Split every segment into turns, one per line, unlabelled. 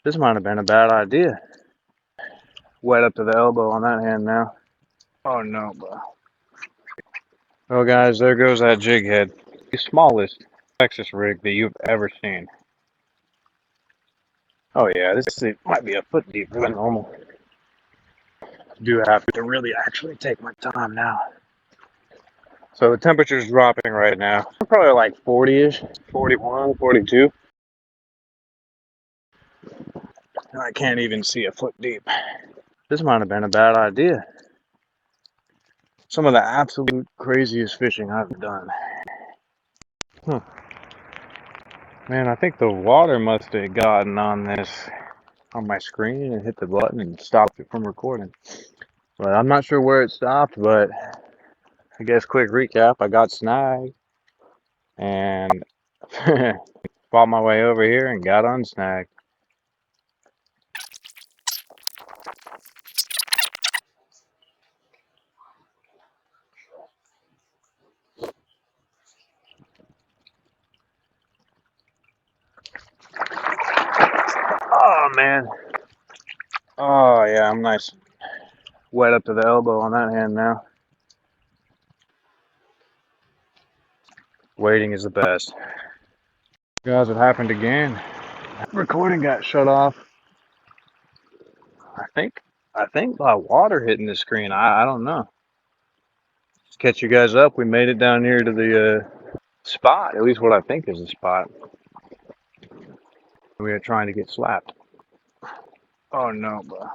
This might have been a bad idea. Wet up to the elbow on that hand now. Oh no, bro. Well, guys, there goes that jig head. The smallest Texas rig that you've ever seen. Oh yeah, might be a foot deeper than normal. I do have to really actually take my time now. So the temperature's dropping right now. Probably like 40-ish, 41, 42. I can't even see a foot deep. This might have been a bad idea. Some of the absolute craziest fishing I've done. Man, I think the water must have gotten on my screen and hit the button and stopped it from recording. But I'm not sure where it stopped, but I guess quick recap, I got snagged and fought my way over here and got unsnagged. Oh man. Oh yeah, I'm nice wet up to the elbow on that hand now. Waiting is the best. Guys, it happened again. Recording got shut off. I think by water hitting the screen. I don't know. Just catch you guys up. We made it down here to the spot, at least what I think is the spot. We are trying to get slapped. Oh no, bro.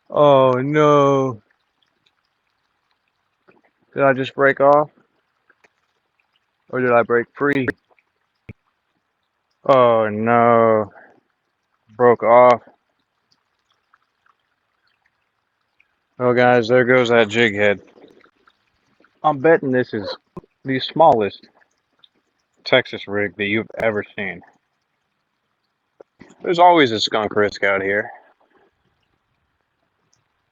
Oh no. Did I just break off? Or did I break free? Oh no. Broke off. Oh guys, there goes that jig head. I'm betting this is the smallest Texas rig that you've ever seen. There's always a skunk risk out here.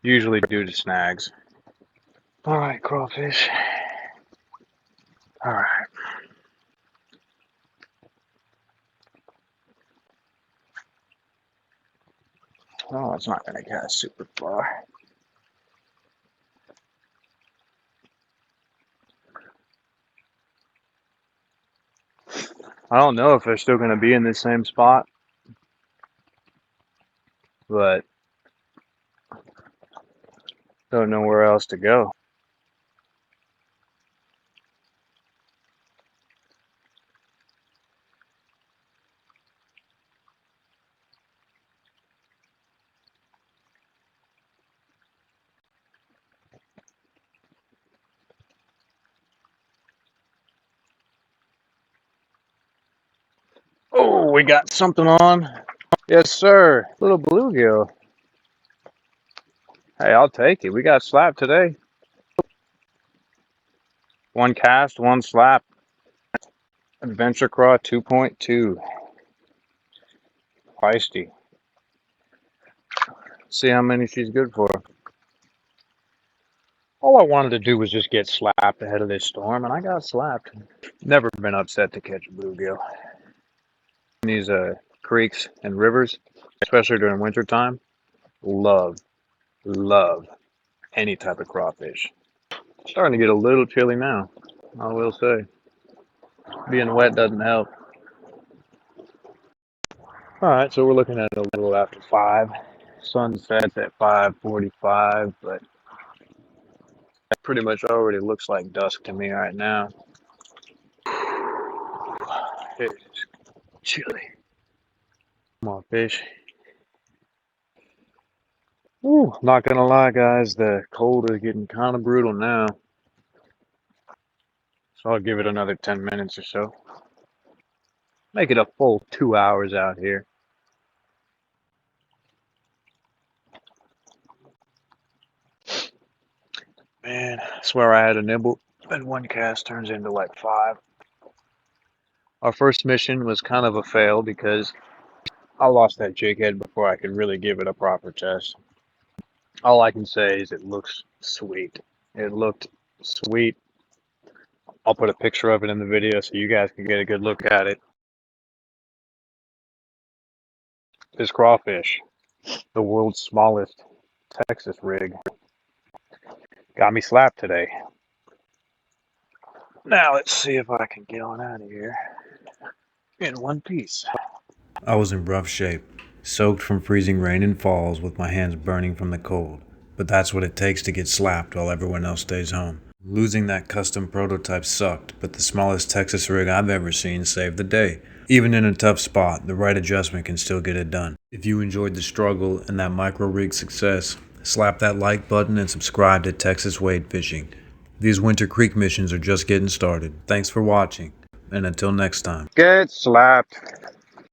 Usually due to snags. Alright, crawfish. Alright. Oh, it's not going to cast super far. I don't know if they're still going to be in this same spot, but don't know where else to go. Oh, we got something on. Yes, sir. Little bluegill. Hey, I'll take it. We got slapped today. One cast, one slap. Adventure Craw 2.2. Feisty. See how many she's good for. All I wanted to do was just get slapped ahead of this storm, and I got slapped. Never been upset to catch a bluegill. In these creeks and rivers, especially during winter time, love any type of crawfish. Starting to get a little chilly now, I will say. Being wet doesn't help. Alright, so we're looking at a little after 5. Sunset's at 5:45, but it pretty much already looks like dusk to me right now. It is chilly. Come on, fish. Ooh, not gonna lie, guys, the cold is getting kind of brutal now. So I'll give it another 10 minutes or so. Make it a full 2 hours out here. Man, I swear I had a nibble, and one cast turns into like 5. Our first mission was kind of a fail because I lost that jig head before I could really give it a proper test. All I can say is it looks sweet. It looked sweet. I'll put a picture of it in the video so you guys can get a good look at it. This crawfish, the world's smallest Texas rig, got me slapped today. Now let's see if I can get on out of here in one piece. I was in rough shape, soaked from freezing rain and falls with my hands burning from the cold. But that's what it takes to get slapped while everyone else stays home. Losing that custom prototype sucked, but the smallest Texas rig I've ever seen saved the day. Even in a tough spot, the right adjustment can still get it done. If you enjoyed the struggle and that micro rig success, slap that like button and subscribe to Texas Wade Fishing. These Winter Creek missions are just getting started. Thanks for watching, and until next time. Get slapped.